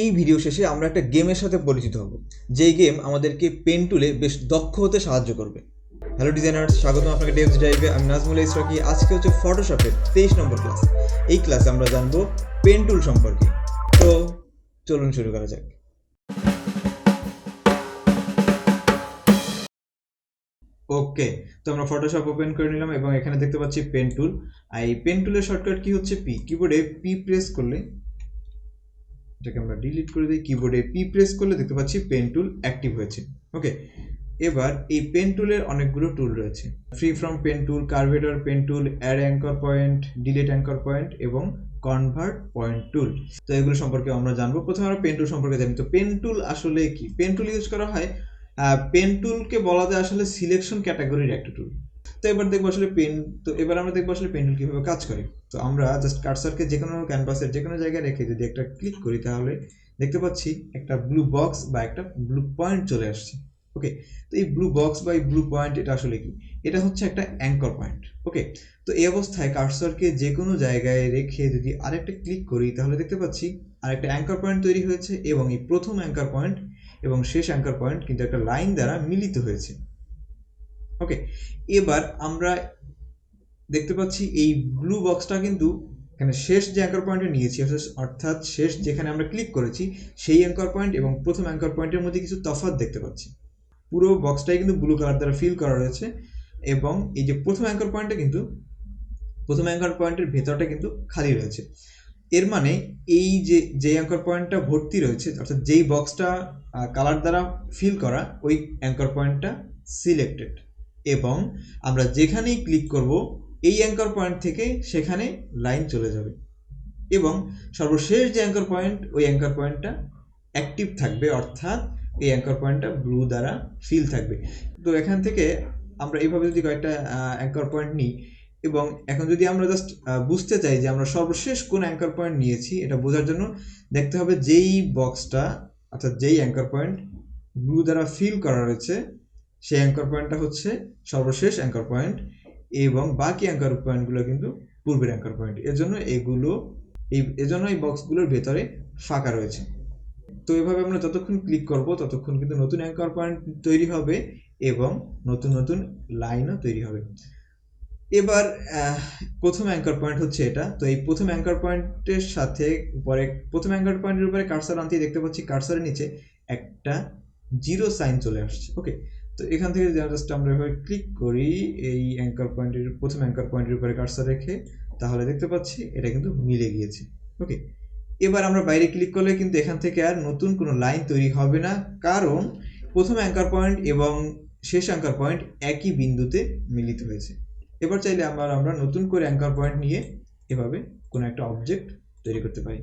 এই ভিডিও শেষে আমরা একটা গেমের সাথে পরিচিত হব, যেই গেম আমাদেরকে পেন টুলে বেশ দক্ষ হতে সাহায্য করবে। হ্যালো ডিজাইনার্স, স্বাগতম আপনাকে ডেভস ড্রাইভে। আমি নাজমুল ইসরাকি। আজকে হচ্ছে ফটোশপের 23 নম্বর ক্লাস। এই ক্লাসে আমরা জানবো পেন টুল সম্পর্কে। তো চলুন শুরু করা যাক। ওকে, তো আমরা ফটোশপ ওপেন করে নিলাম এবং এখানে দেখতে পাচ্ছি পেন টুল। আর এই পেন টুলের শর্টকাট কি হচ্ছে পি। কিবোর্ডে পি প্রেস করলে, এটাকে আমরা ডিলিট করে দিই, কিবোর্ডে পি প্রেস করলে দেখতে পাচ্ছি পেন টুল অ্যাক্টিভ হয়েছে। ওকে, এবার এই পেন টুলের অনেকগুলো টুল রয়েছে। Free from pen tool, curvature pen tool, add anchor point, delete anchor point এবং কনভার্ট পয়েন্ট টুল। তো এগুলো সম্পর্কে আমরা জানবো। প্রথমে আমরা পেন টুল সম্পর্কে জানি। তো পেন টুল আসলে কি? পেন টুল ইউজ করা হয়, পেন টুলকে বলা যায় আসলে সিলেকশন ক্যাটাগরির একটা টুল। তো এবার দেখবো আসলে এবার আমরা দেখবো আসলে পেন টুল কিভাবে কাজ করে। তো আমরা জাস্ট কার্সারকে যে কোনো ক্যানভাসের যে কোনো জায়গায় রেখে যদি একটা ক্লিক করি, তাহলে দেখতে পাচ্ছি একটা ব্লু বক্স বা একটা ব্লু পয়েন্ট চলে আসছে। ওকে, তো এই ব্লু বক্স বা এই ব্লু পয়েন্ট এটা আসলে কি? এটা হচ্ছে একটা অ্যাঙ্কর পয়েন্ট। ওকে, তো এই অবস্থায় কার্সারকে যে কোনো জায়গায় রেখে যদি আরেকটা ক্লিক করি, তাহলে দেখতে পাচ্ছি আরেকটা অ্যাঙ্কর পয়েন্ট তৈরি হয়েছে এবং এই প্রথম অ্যাঙ্কর পয়েন্ট এবং শেষ অ্যাঙ্কর পয়েন্ট কিন্তু একটা লাইন দ্বারা মিলিত হয়েছে। ওকে, এবার আমরা দেখতে পাচ্ছি এই ব্লু বক্সটা কিন্তু এখানে শেষ যে অ্যাঙ্কর পয়েন্টে নিয়েছি, অর্থাৎ শেষ যেখানে আমরা ক্লিক করেছি সেই অ্যাঙ্কর পয়েন্ট এবং প্রথম অ্যাঙ্কর পয়েন্টের মধ্যে কিছু তফাৎ দেখতে পাচ্ছি। পুরো বক্সটাই কিন্তু ব্লু কালার দ্বারা ফিল করা রয়েছে এবং এই যে প্রথম অ্যাঙ্কর পয়েন্টের ভেতরটা কিন্তু খালি রয়েছে। এর মানে এই যে অ্যাঙ্কর পয়েন্টটা ভর্তি রয়েছে, অর্থাৎ যেই বক্সটা কালার দ্বারা ফিল করা, ওই অ্যাঙ্কর পয়েন্টটা সিলেক্টেড এবং আমরা যেখানেই ক্লিক করব এই অ্যাঙ্কর পয়েন্ট থেকে সেখানে লাইন চলে যাবে এবং সর্বশেষ যে অ্যাঙ্কর পয়েন্ট, ওই অ্যাঙ্কর পয়েন্টটা অ্যাক্টিভ থাকবে, অর্থাৎ এই অ্যাঙ্কর পয়েন্টটা ব্লু দ্বারা ফিল থাকবে। তো এখান থেকে আমরা এইভাবে যদি কয়েকটা অ্যাঙ্কর পয়েন্ট নিই এবং এখন যদি আমরা জাস্ট বুঝতে চাই যে আমরা সর্বশেষ কোন অ্যাঙ্কর পয়েন্ট নিয়েছি, এটা বোঝার জন্য দেখতে হবে যেই বক্সটা, অর্থাৎ যেই অ্যাঙ্কর পয়েন্ট ব্লু দ্বারা ফিল করা রয়েছে, সেই অ্যাঙ্কর পয়েন্টটা হচ্ছে সর্বশেষ অ্যাঙ্কর পয়েন্ট এবং বাকি অ্যাঙ্কর পয়েন্টগুলো কিন্তু পূর্বের অ্যাঙ্কর পয়েন্ট। এজন্য এই বক্সগুলোর ভেতরে ফাঁকা রয়েছে। তো এভাবে আমরা যতক্ষণ ক্লিক করব ততক্ষণ কিন্তু নতুন অ্যাঙ্কর পয়েন্ট তৈরি হবে এবং নতুন নতুন লাইনও তৈরি হবে। এবার প্রথম অ্যাঙ্কর পয়েন্ট হচ্ছে এটা। তো এই প্রথম অ্যাঙ্কর পয়েন্টের সাথে প্রথম অ্যাঙ্কর পয়েন্টের উপরে কার্সার আনতেই দেখতে পাচ্ছি কার্সারের নিচে একটা জিরো সাইন চলে আসছে। ওকে, তো এখান থেকে জাস্ট আমরা এভাবে ক্লিক করি এই প্রথম অ্যাঙ্কর পয়েন্টের উপরে কার্সার রেখে, তাহলে দেখতে পাচ্ছি এটা কিন্তু মিলে গিয়েছে। ওকে, এবার আমরা বাইরে ক্লিক করলে কিন্তু এখান থেকে আর নতুন কোনো লাইন তৈরি হবে না, কারণ প্রথম অ্যাঙ্কর পয়েন্ট এবং শেষ অ্যাঙ্কর পয়েন্ট একই বিন্দুতে মিলিত হয়েছে। এবার চাইলে আমরা নতুন করে অ্যাঙ্কর পয়েন্ট নিয়ে এভাবে কোনো একটা অবজেক্ট তৈরি করতে পারি।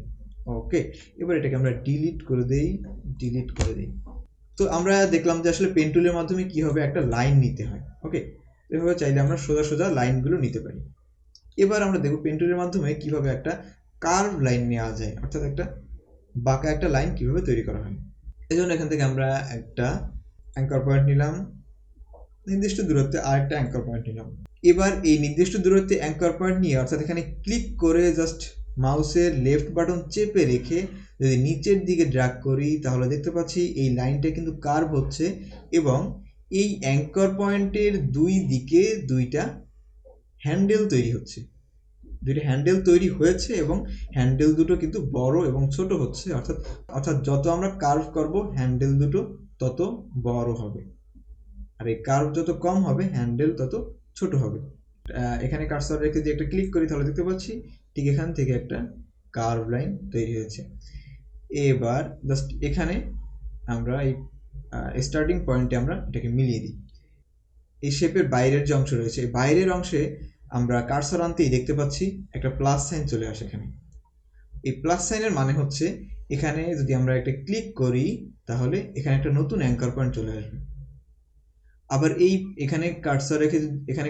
ওকে, এবার এটাকে আমরা ডিলিট করে দেই। তো আমরা দেখলাম যে আসলে পেন টুলের মাধ্যমে কিভাবে একটা লাইন নিতে হয়। ওকে, এভাবে চাইলে আমরা সোজা লাইনগুলো নিতে পারি। এবার আমরা দেখব পেন টুলের মাধ্যমে কিভাবে একটা কার্ভ লাইন নেওয়া যায়, অর্থাৎ একটা বাঁকা একটা লাইন কিভাবে তৈরি করা হয়। এজন্য এখান থেকে আমরা একটা অ্যাঙ্কর পয়েন্ট নিলাম, নির্দিষ্ট দূরত্বে আরেকটা অ্যাঙ্কর পয়েন্ট নিলাম। এবার এই নির্দিষ্ট দূরত্বে অ্যাঙ্কর পয়েন্ট নিয়ে, অর্থাৎ এখানে ক্লিক করে জাস্ট মাউসের লেফট বাটন চেপে রেখে যদি নিচের দিকে ড্র্যাগ করি, তাহলে দেখতে পাচ্ছি এই লাইনটা কিন্তু কার্ভ হচ্ছে এবং এই অ্যাঙ্কর পয়েন্টের দুই দিকে দুইটা হ্যান্ডেল তৈরি হচ্ছে। দুইটা হ্যান্ডেল তৈরি হয়েছে এবং হ্যান্ডেল দুটো কিন্তু বড় এবং ছোট হচ্ছে, অর্থাৎ যত আমরা কার্ভ করব হ্যান্ডেল দুটো তত বড় হবে, আর এই কার্ভ যত কম হবে হ্যান্ডেল তত ছোট হবে। এখানে কার্সর রেখে যদি একটা ক্লিক করি, তাহলে দেখতে পাচ্ছি ঠিক এখান থেকে একটা কার্ভ লাইন তৈরি হয়েছে। এবার জাস্ট এখানে আমরা এই স্টার্টিং পয়েন্টে আমরা এটাকে মিলিয়ে দিই। এই শেপের বাইরের যে অংশ রয়েছে, এই বাইরের অংশে আমরা কার্সর আনতেই দেখতে পাচ্ছি একটা প্লাস সাইন চলে আসে এখানে। এই প্লাস সাইনের মানে হচ্ছে এখানে যদি আমরা একটা ক্লিক করি, তাহলে এখানে একটা নতুন অ্যাঙ্কর পয়েন্ট চলে আসবে। আবার এখানে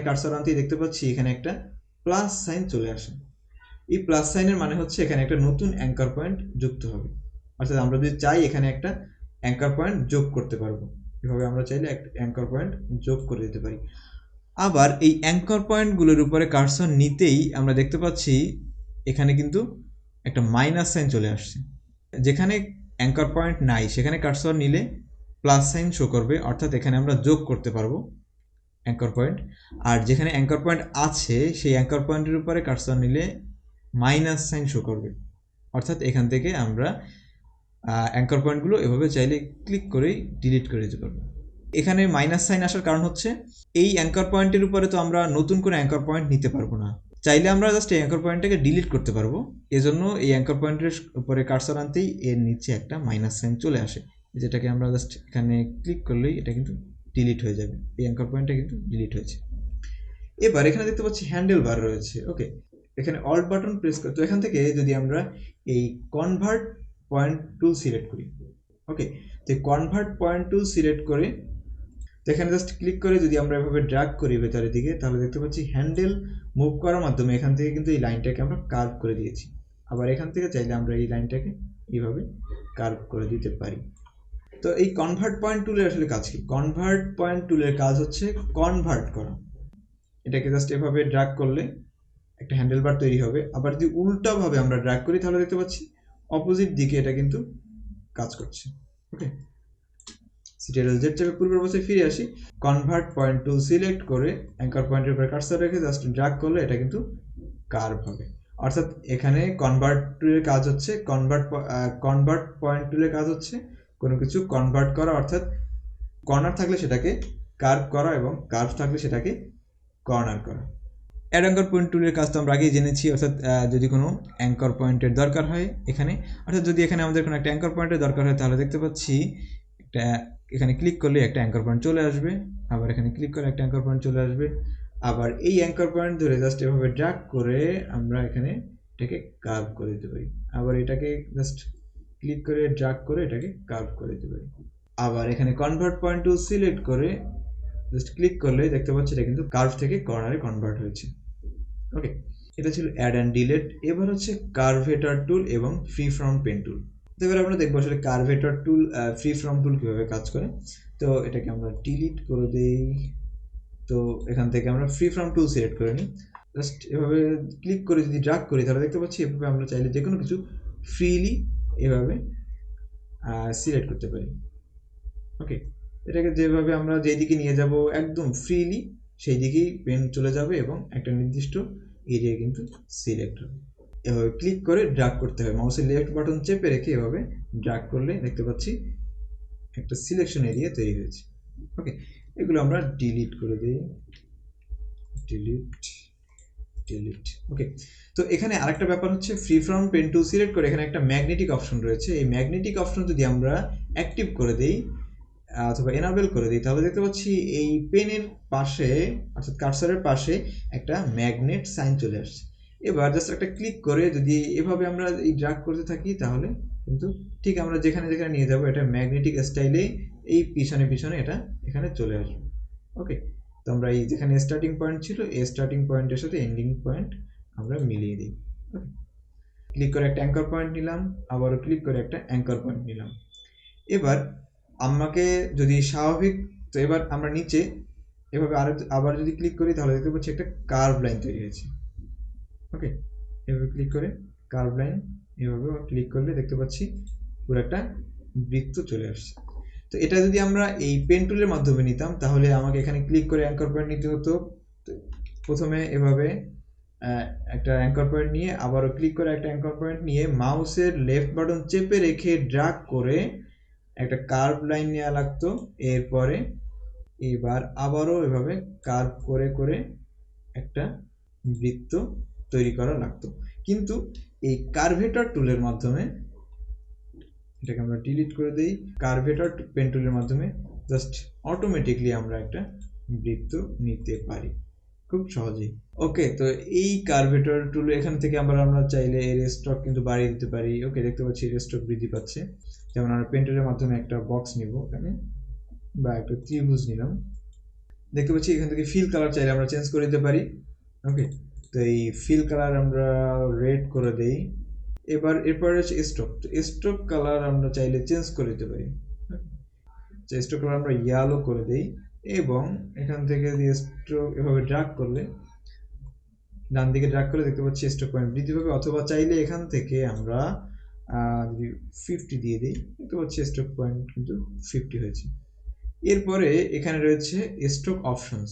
কার্সর আনতেই দেখতে পাচ্ছি এখানে একটা প্লাস সাইন চলে আসে। এই প্লাস সাইনের মানে হচ্ছে এখানে একটা নতুন অ্যাঙ্কর পয়েন্ট যুক্ত হবে, অর্থাৎ আমরা যদি চাই এখানে একটা অ্যাঙ্কর পয়েন্ট যোগ করতে পারবো। এভাবে আমরা চাইলে একটা অ্যাঙ্কর পয়েন্ট যোগ করে দিতে পারি। আবার এই অ্যাঙ্কর পয়েন্টগুলোর উপরে কার্সর নিতেই আমরা দেখতে পাচ্ছি এখানে কিন্তু একটা মাইনাস সাইন চলে আসছে। যেখানে অ্যাঙ্কর পয়েন্ট নাই সেখানে কার্সর নিলে প্লাস সাইন শো করবে, অর্থাৎ এখানে আমরা যোগ করতে পারবো অ্যাঙ্কর পয়েন্ট। আর যেখানে অ্যাঙ্কর পয়েন্ট আছে সেই অ্যাঙ্কর পয়েন্টের উপরে কার্সর নিলে মাইনাস সাইন শো করবে, অর্থাৎ এখান থেকে আমরা অ্যাঙ্কর পয়েন্টগুলো এভাবে চাইলে ক্লিক করেই ডিলিট করে দিতে পারবো। এখানে মাইনাস সাইন আসার কারণ হচ্ছে এই অ্যাঙ্কর পয়েন্টের উপরে তো আমরা নতুন করে অ্যাঙ্কর পয়েন্ট নিতে পারবো না, চাইলে আমরা জাস্ট এই অ্যাঙ্কর পয়েন্টটাকে ডিলিট করতে পারবো। এজন্য এই অ্যাঙ্কর পয়েন্টের উপরে কার্সর আনতেই এর নিচে একটা মাইনাস সাইন চলে আসে, যেটাকে আমরা জাস্ট এখানে ক্লিক করলেই এটা কিন্তু ডিলিট হয়ে যাবে, এই অ্যাঙ্কর পয়েন্টটা কিন্তু ডিলিট হয়েছে। এবার এখানে দেখতে পাচ্ছি হ্যান্ডেল বার রয়েছে। ওকে, এখানে অল্ট বাটন প্রেস করতে, তো এখান থেকে যদি আমরা এই কনভার্ট পয়েন্ট টুল সিলেক্ট করি, ওকে, তো কনভার্ট পয়েন্ট টুল সিলেক্ট করে তো এখানে জাস্ট ক্লিক করে যদি আমরা এভাবে ড্র্যাগ করি ভেতরের দিকে, তাহলে দেখতে পাচ্ছি হ্যান্ডেল মুভ করার মাধ্যমে এখান থেকে কিন্তু এই লাইনটাকে আমরা কার্ভ করে দিয়েছি। আবার এখান থেকে চাইলে আমরা এই লাইনটাকে এইভাবে কার্ভ করে দিতে পারি। তো এই কনভার্ট পয়েন্ট টুলের আসলে কাজ কি? কনভার্ট পয়েন্ট টুলের কাজ হচ্ছে কনভার্ট করা। এটাকে জাস্ট এভাবে ড্র্যাগ করলে একটা হ্যান্ডেল বার তৈরি হবে। আবার যদি উল্টাভাবে আমরা ড্র্যাগ করি তাহলে দেখতে পাচ্ছি অপোজিট দিকে এটা কিন্তু কাজ করছে। ওকে, সিটিএল জেড চেপে পূর্বের অবস্থায় ফিরে আসি। কনভার্ট পয়েন্ট টুল সিলেক্ট করে অ্যাঙ্কার পয়েন্টের উপরে কার্সর রেখে জাস্ট ড্র্যাগ করলে এটা কিন্তু কার্ভ হবে। অর্থাৎ এখানে কনভার্ট টুলের কাজ হচ্ছে কনভার্ট পয়েন্ট টুলের কাজ হচ্ছে কোনো কিছু কনভার্ট করা, অর্থাৎ কর্নার থাকলে সেটাকে কার্ভ করা এবং কার্ভ থাকলে সেটাকে কর্নার করা। অ্যাড অ্যাঙ্কর পয়েন্ট টুলের কাজ তো আমরা আগেই জেনেছি, অর্থাৎ যদি কোনো অ্যাঙ্কর পয়েন্টের দরকার হয় এখানে, অর্থাৎ যদি এখানে আমাদের কোনো একটা অ্যাঙ্কর পয়েন্টের দরকার হয় তাহলে দেখতে পাচ্ছি একটা এখানে ক্লিক করলে একটা অ্যাঙ্কর পয়েন্ট চলে আসবে, আবার এখানে ক্লিক করে একটা অ্যাঙ্কর পয়েন্ট চলে আসবে। আবার এই অ্যাঙ্কর পয়েন্ট ধরে জাস্ট এভাবে ড্র্যাগ করে আমরা এখানে এটাকে কার্ভ করে দিতে পারি। আবার এটাকে জাস্ট ক্লিক করে ড্র্যাগ করে এটাকে কার্ভ করে দিতে পারি। আবার এখানে কনভার্ট পয়েন্ট টুল সিলেক্ট করে জাস্ট ক্লিক করলে দেখতে পাচ্ছি এটা কিন্তু কার্ভ থেকে কর্নারে কনভার্ট হয়েছে। ওকে, এটা ছিল অ্যাড অ্যান্ড ডিলিট। এবার হচ্ছে কার্ভেটর টুল এবং ফ্রি ফ্রম পেন টুল। তো এবার আমরা দেখবো আসলে কার্ভেটর টুল ফ্রি ফ্রম টুল কীভাবে কাজ করে। তো এটাকে আমরা ডিলিট করে দিই। তো এখান থেকে আমরা ফ্রি ফ্রম টুল সিলেক্ট করে নিই, জাস্ট এভাবে ক্লিক করে যদি ড্র্যাগ করি তাহলে দেখতে পাচ্ছি এভাবে আমরা চাইলে যে কোনো কিছু ফ্রিলি এভাবে সিলেক্ট করতে পারি। ওকে, এটাকে যেভাবে আমরা যেদিকে নিয়ে যাব একদম ফ্রিলি সেই দিকেই পেন চলে যাবে এবং একটা নির্দিষ্ট এরিয়া কিন্তু সিলেক্ট হবে। এভাবে ক্লিক করে ড্র্যাগ করতে হবে, মাউসের লেফট বাটন চেপে রেখে এভাবে ড্র্যাগ করলে দেখতে পাচ্ছি একটা সিলেকশন এরিয়া তৈরি হয়েছে। ওকে, এগুলো আমরা ডিলিট করে দিই, ডিলিট। ওকে, তো এখানে আরেকটা ব্যাপার হচ্ছে free from pen tool select করে এখানে একটা ম্যাগনেটিক অপশন রয়েছে। এই ম্যাগনেটিক অপশন যদি আমরা অ্যাক্টিভ করে দিই অথবা এনাবেল করে দিই তাহলে দেখতে পাচ্ছি এই পেনের পাশে অর্থাৎ কার্সারের পাশে একটা ম্যাগনেট সাইন চলে আসছে। এবার জাস্ট একটা ক্লিক করে যদি এভাবে আমরা এই ড্র্যাগ করতে থাকি তাহলে কিন্তু ঠিক আমরা যেখানে যেখানে নিয়ে যাব এটা ম্যাগনেটিক স্টাইলে এই পিছনে পিছনে এটা এখানে চলে আসবে। ওকে, তো আমরা এই যেখানে স্টার্টিং পয়েন্ট ছিল এই স্টার্টিং পয়েন্টের সাথে এন্ডিং পয়েন্ট আমরা মিলিয়ে দিই। ওকে, ক্লিক করে একটা অ্যাঙ্কর পয়েন্ট নিলাম, আবারও ক্লিক করে একটা অ্যাঙ্কর পয়েন্ট নিলাম। এবার আমাকে যদি স্বাভাবিক, তো এবার আমরা নিচে এভাবে আবার যদি ক্লিক করি তাহলে দেখতে পাচ্ছি একটা কার্ভ লাইন তৈরি হয়েছে। ওকে, এভাবে ক্লিক করে কার্ভ লাইন এভাবে ক্লিক করলে দেখতে পাচ্ছি পুরো একটা বৃত্ত চলে আসছে। তো এটা যদি আমরা এই পেন টুলের মাধ্যমে নিতাম তাহলে আমাকে এখানে ক্লিক করে অ্যাঙ্কর পয়েন্ট নিতে হতো। প্রথমে এভাবে একটা অ্যাঙ্কর পয়েন্ট নিয়ে আবারও ক্লিক করে একটা অ্যাঙ্কর পয়েন্ট নিয়ে মাউসের লেফট বাটন চেপে রেখে ড্র্যাগ করে একটা কার্ভ লাইন নেওয়া লাগতো। এরপরে এবার আবারও এভাবে কার্ভ করে করে একটা বৃত্ত তৈরি করা লাগতো। কিন্তু এই কার্ভেটর টুলের মাধ্যমে, এটাকে আমরা ডিলিট করে দিই, কার্ভেটর পেন টুলের মাধ্যমে জাস্ট অটোমেটিকলি আমরা একটা বৃত্ত নিতে পারি খুব সহজেই। ওকে, তো এই কার্ভেটর টুল এখান থেকে আমরা চাইলে এর স্ট্রোক কিন্তু বাড়িয়ে দিতে পারি। ওকে, দেখতে পাচ্ছি এর স্ট্রোক বৃদ্ধি পাচ্ছে। যেমন আমরা পেন টুলের মাধ্যমে একটা বক্স নিব এখানে বা একটা ত্রিভুজ নিলাম, দেখতে পাচ্ছি এখান থেকে ফিল কালার চাইলে আমরা চেঞ্জ করে দিতে পারি। ওকে, তো এই ফিল কালার আমরা রেড করে দেই। এরপরে হচ্ছে স্ট্রোক, তো স্ট্রোক কালার আমরা চাইলে চেঞ্জ করে দিতে পারি। স্ট্রোক কালার আমরা ইয়েলো করে দেই এবং এখান থেকে স্ট্রোক এভাবে ড্র্যাগ করলে ডান দিকে ড্র্যাগ করে দেখতে পাচ্ছি স্ট্রোক পয়েন্ট বৃদ্ধি পাবে। অথবা চাইলে এখান থেকে আমরা যদি 50 দিয়ে দিই, দেখতে পাচ্ছি স্ট্রোক পয়েন্ট কিন্তু 50 হয়েছে। এরপরে এখানে রয়েছে স্ট্রোক অপশনস।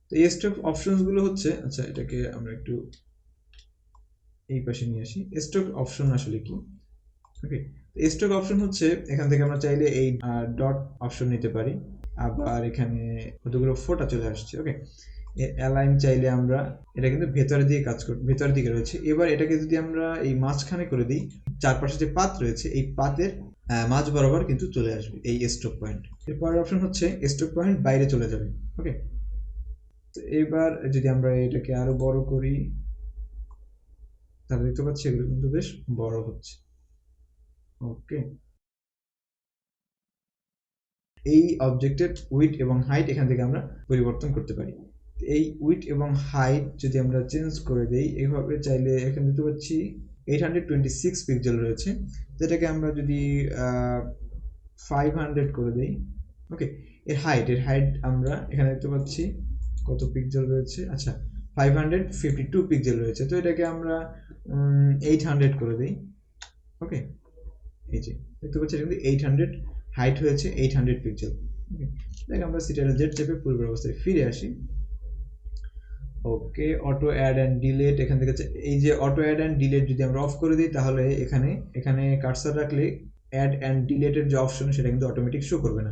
তো এই স্ট্রোক অপশনসগুলো হচ্ছে, আচ্ছা এটাকে আমরা একটু এই পাশে নিয়ে আসি। স্ট্রোক অপশন আসলে কি? ওকে, স্ট্রোক অপশন হচ্ছে এখান থেকে আমরা চাইলে এই ডট অপশন নিতে পারি, আবার এখানে কতগুলো ফোটা চলে আসছে। ওকে, অ্যালাইন চাইলে আমরা, এটা কিন্তু ভেতরের দিকে কাজ করে, ভেতরের দিকে রয়েছে। এবার এটাকে যদি আমরা এই মাঝখানে করে দিই, চারপাশে যে পাত রয়েছে এই পাতের মাঝ বরাবর কিন্তু চলে আসবে এই স্ট্রোক পয়েন্ট। এরপরের অপশন হচ্ছে স্ট্রোক পয়েন্ট বাইরে চলে যাবে। ওকে, তো এবার যদি আমরা এটাকে আরো বড় করি, তাহলে দেখতে পাচ্ছি এগুলো কিন্তু বেশ বড় হচ্ছে। ওকে, এই অবজেক্টের উইডথ এবং হাইট এখান থেকে আমরা পরিবর্তন করতে পারি। এই উইডথ এবং হাইট যদি আমরা চেঞ্জ করে দেই, এইভাবে চাইলে এখানে দেখতে পাচ্ছি 826 পিক্সেল রয়েছে, যেটাকে আমরা যদি 500 করে দেই। ওকে, এর হাইট আমরা এখানে দেখতে পাচ্ছি কত পিক্সেল রয়েছে, আচ্ছা 552 পিক্সেল রয়েছে, তো এটাকে আমরা 800 করে দিই। ওকে, এই যে দেখতে পাচ্ছি এটা কিন্তু 800 হাইট হয়েছে, 800 পিক্সেল। ওকে, দেখ আমরা সিটিআরএল জেড চেপে পূর্বের অবস্থায় ফিরে আসি। ওকে, অটো অ্যাড অ্যান্ড ডিলিট, এখান থেকে এই যে অটো অ্যাড অ্যান্ড ডিলিট যদি আমরা অফ করে দিই, তাহলে এখানে কার্সার রাখলে অ্যাড অ্যান্ড ডিলিটের যে অপশন সেটা কিন্তু অটোমেটিক শো করবে না।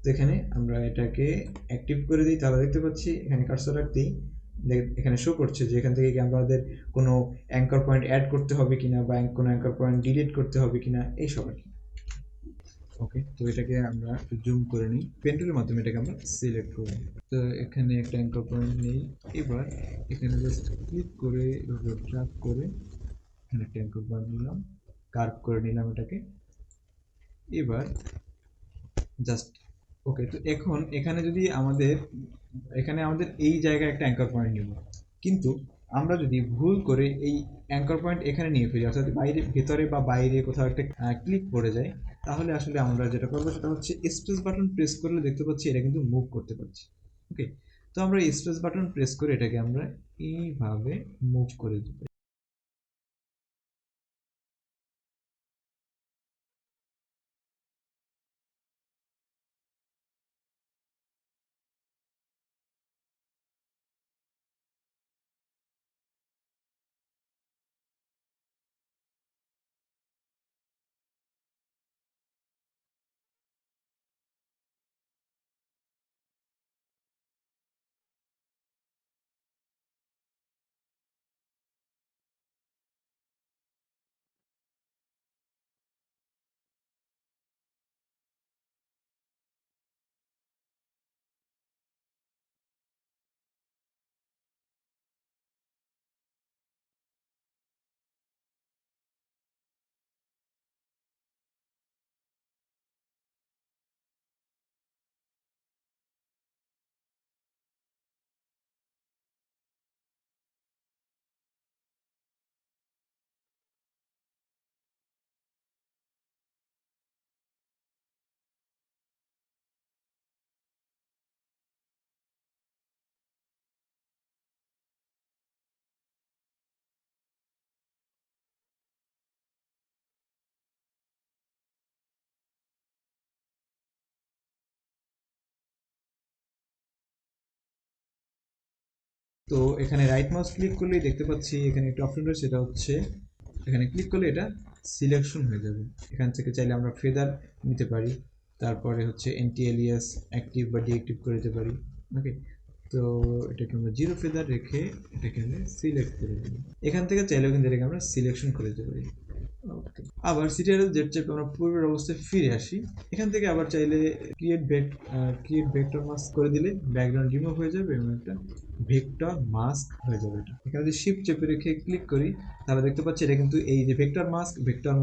তো এখানে আমরা এটাকে অ্যাক্টিভ করে দিই, তাহলে দেখতে পাচ্ছি এখানে কার্সার রাখতেই এখানে শো করছে যে এখান থেকে কি আমাদের কোনো অ্যাঙ্কর পয়েন্ট অ্যাড করতে হবে কিনা, বা কোনো অ্যাঙ্কর পয়েন্ট ডিলিট করতে হবে কিনা, এইসব আর কি। ওকে, তো এটাকে আমরা জুম করে নিই, পেন টুলের মাধ্যমে এটাকে আমরা সিলেক্ট করি। তো এখানে একটা অ্যাঙ্কর পয়েন্ট নেই, এবার এখানে জাস্ট ক্লিক করে এভাবে ড্র্যাগ করে এখানে একটা অ্যাঙ্কর পয়েন্ট নিলাম, কার্ভ করে নিলাম এটাকে। এবার জাস্ট ওকে, তো এখন এখানে আমাদের এই জায়গায় একটা অ্যাঙ্কর পয়েন্ট নেব, কিন্তু আমরা যদি ভুল করে এই অ্যাঙ্কর পয়েন্ট এখানে নিয়ে ফেলি, অর্থাৎ ভেতরে বা বাইরে কোথাও একটা ক্লিক পড়ে যায়, তাহলে আসলে আমরা যেটা করবো সেটা হচ্ছে স্পেস বাটন প্রেস করলে দেখতে পাচ্ছি এটা কিন্তু মুভ করতে পারছি। ওকে, তো আমরা স্পেস বাটন প্রেস করে এটাকে আমরা এইভাবে মুভ করে দিতে পারি। তো এখানে রাইট মাউস ক্লিক করলেই দেখতে পাচ্ছি এখানে একটা অপশন রয়েছে, সেটা হচ্ছে এখানে ক্লিক করলে এটা সিলেকশন হয়ে যাবে। এখান থেকে চাইলে আমরা ফেদার নিতে পারি, তারপরে হচ্ছে এন্টি এলিয়াস অ্যাক্টিভ বা ডিঅ্যাক্টিভ করে দিতে পারি। ওকে, তো এটাকে আমরা জিরো ফেদার রেখে এটাকে আমরা সিলেক্ট করে দিই। এখান থেকে চাইলেও কিন্তু এটাকে আমরা সিলেকশন করে দিতে পারি। ওকে, আবার সিটিআরএল জেড চেপে আমরা পূর্বের অবস্থায় ফিরে আসি। এখান থেকে আবার চাইলে ক্রিয়েট ভেক্টর মাস্ক করে দিলে ব্যাকগ্রাউন্ড রিমুভ হয়ে যাবে এবং একটা ভেক্টর মাস্ক হয়ে যাবে। এটা এখানে যদি শিফট চেপে রেখে ক্লিক করি, তাহলে দেখতে পাচ্ছি এটা কিন্তু এই যে ভেক্টর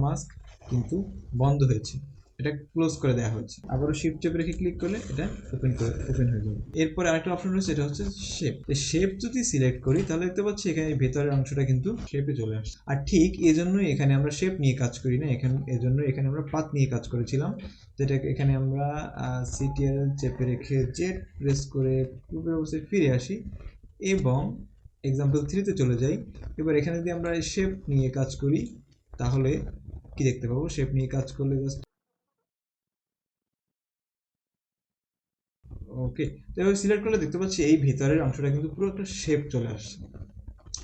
মাস্ক কিন্তু বন্ধ হয়েছে, এটা ক্লোজ করে দেওয়া হচ্ছে। আবারও শিফট চেপে রেখে ক্লিক করলে এটা ওপেন হয়ে যাবে। এরপরে আরেকটা অপশন রয়েছে, এটা হচ্ছে শেপ। এই শেপ যদি সিলেক্ট করি, তাহলে দেখতে পাচ্ছি এখানে ভেতরের অংশটা কিন্তু শেপে চলে আসছে। আর ঠিক এই জন্যই এখানে আমরা শেপ নিয়ে কাজ করি না, এখানে আমরা পাথ নিয়ে কাজ করেছিলাম। যেটা এখানে আমরা সিটিআরএল চেপে রেখে জেড প্রেস করে পূর্বের অবস্থায় ফিরে আসি এবং এক্সাম্পল 3 তে চলে যাই। এবার এখানে যদি আমরা শেপ নিয়ে কাজ করি, তাহলে কি দেখতে পাবো, শেপ নিয়ে কাজ করলে জাস্ট ওকে। তো এবার সিলেক্ট করলে দেখতে পাচ্ছি এই ভিতরের অংশটা কিন্তু পুরো একটা শেপ চলে আসছে।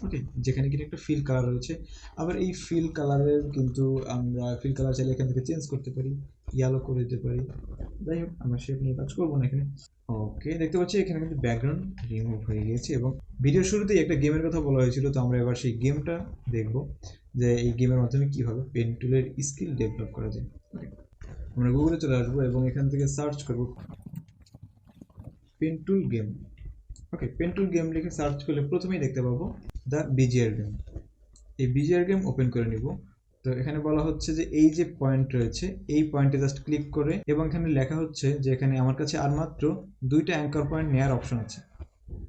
ওকে, যেখানে কিন্তু একটা ফিল কালার রয়েছে। আবার এই ফিল কালারের কিন্তু আমরা ফিল কালার চাইলে এখান থেকে চেঞ্জ করতে পারি, ইয়েলো করে দিতে পারি। যাই হোক, আমরা শেপ নিয়ে কাজ করবো না এখানে। ওকে, দেখতে পাচ্ছি এখানে কিন্তু ব্যাকগ্রাউন্ড রিমুভ হয়ে গিয়েছে এবং ভিডিওর শুরুতেই একটা গেমের কথা বলা হয়েছিল, তো আমরা এবার সেই গেমটা দেখব যে এই গেমের মাধ্যমে কীভাবে পেন টুলের স্কিল ডেভেলপ করা যায়। ওকে, আমরা গুগলে চলে আসবো এবং এখান থেকে সার্চ করব পেন টুল গেম। ওকে, পেন টুল গেম লিখে সার্চ করলে প্রথমেই দেখতে পাবো দ্য বিজিআর গেম। এই বিজিআর গেম ওপেন করে নিব। তো এখানে বলা হচ্ছে যে এই যে পয়েন্ট রয়েছে এই পয়েন্টে জাস্ট ক্লিক করে, এবং এখানে লেখা হচ্ছে যে এখানে আমার কাছে আর মাত্র 2টা অ্যাঙ্কার পয়েন্ট নেওয়ার অপশন আছে।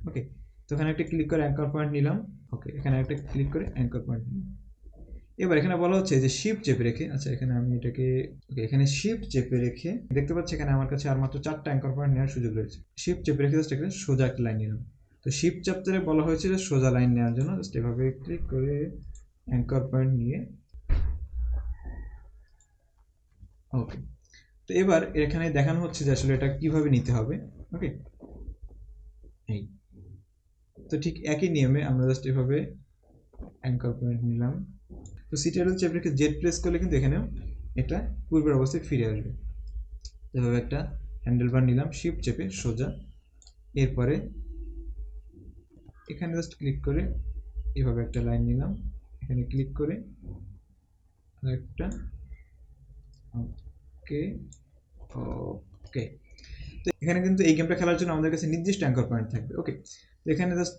ওকে, তো এখানে একটা ক্লিক করে অ্যাঙ্কার পয়েন্ট নিলাম। ওকে, এখানে একটা ক্লিক করে অ্যাঙ্কার পয়েন্ট নিলাম। এবার এখানে বলা হচ্ছে যে শিফট চেপে রেখে, আচ্ছা এখানে আমি এটাকে এখানে শিফট চেপে রেখে দেখতে পাচ্ছি এখানে আমার কাছে আর মাত্র 4টা অ্যাঙ্কার পয়েন্ট নেওয়ার সুযোগ রয়েছে। শিফট চেপে রেখে জাস্ট এখানে সোজা একটা লাইন নিলাম। তো শিফট চ্যাপ্টারে বলা হয়েছে যে সোজা লাইন নেওয়ার জন্য জাস্ট এভাবে ক্লিক করে অ্যাঙ্কার পয়েন্ট নিয়ে। ওকে, তো এবার এখানে দেখানো হচ্ছে যে আসলে এটা কিভাবে নিতে হবে। ওকে, এই তো ঠিক একই নিয়মে আমরা জাস্ট এভাবে অ্যাঙ্কার পয়েন্ট নিলাম। তো সিটিআরএল চেপে রেখে জেড প্রেস করলে কিন্তু এখানেও এটা পূর্বের অবস্থায় ফিরে আসবে। এভাবে একটা হ্যান্ডেল বার নিলাম শিফট চেপে সোজা। এরপরে এখানে জাস্ট ক্লিক করে এভাবে একটা লাইন নিলাম, এখানে ক্লিক করে একটা। ওকে ওকে, তো এখানে কিন্তু এই গেমটা খেলার জন্য আমাদের কাছে নির্দিষ্ট অ্যাঙ্কার পয়েন্ট থাকবে। ওকে, তো এখানে জাস্ট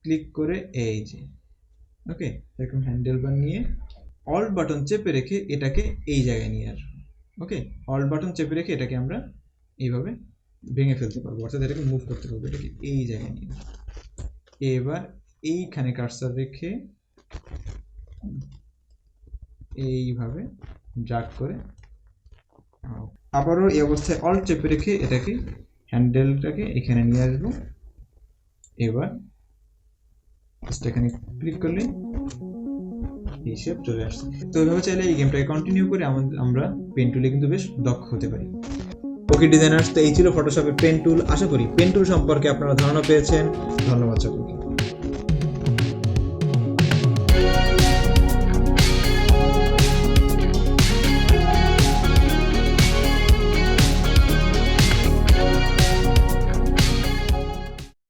ক্লিক করে এই যে ওকে এরকম হ্যান্ডেল বার নিয়ে অল্ট বাটন চেপে রেখে এটাকে এই জায়গায় নিয়ে আসবো। ওকে, অল্ট বাটন চেপে রেখে এটাকে আমরা এইভাবে ভেঙে ফেলতে পারবো, অর্থাৎ এটাকে মুভ করতে পারবো, এটাকে এই জায়গায় নিয়ে আসবো। এবার এইখানে কার্সার রেখে এইভাবে ড্র্যাগ করে আবারও এই অবস্থায় অল্ট চেপে রেখে এটাকে হ্যান্ডেলটাকে এখানে নিয়ে আসবো। এবার এখানে ক্লিক করলে এই শেপ চলে আসছে। তো এভাবে চাইলে এই গেমটাকে কন্টিনিউ করে আমরা পেন টুলে কিন্তু বেশ দক্ষ হতে পারি। ওকে ডিজাইনার্স, তো এই ছিল ফটোশপের পেন টুল। আশা করি পেন টুল সম্পর্কে আপনারা ধারণা পেয়েছেন। ধন্যবাদ সকলকে।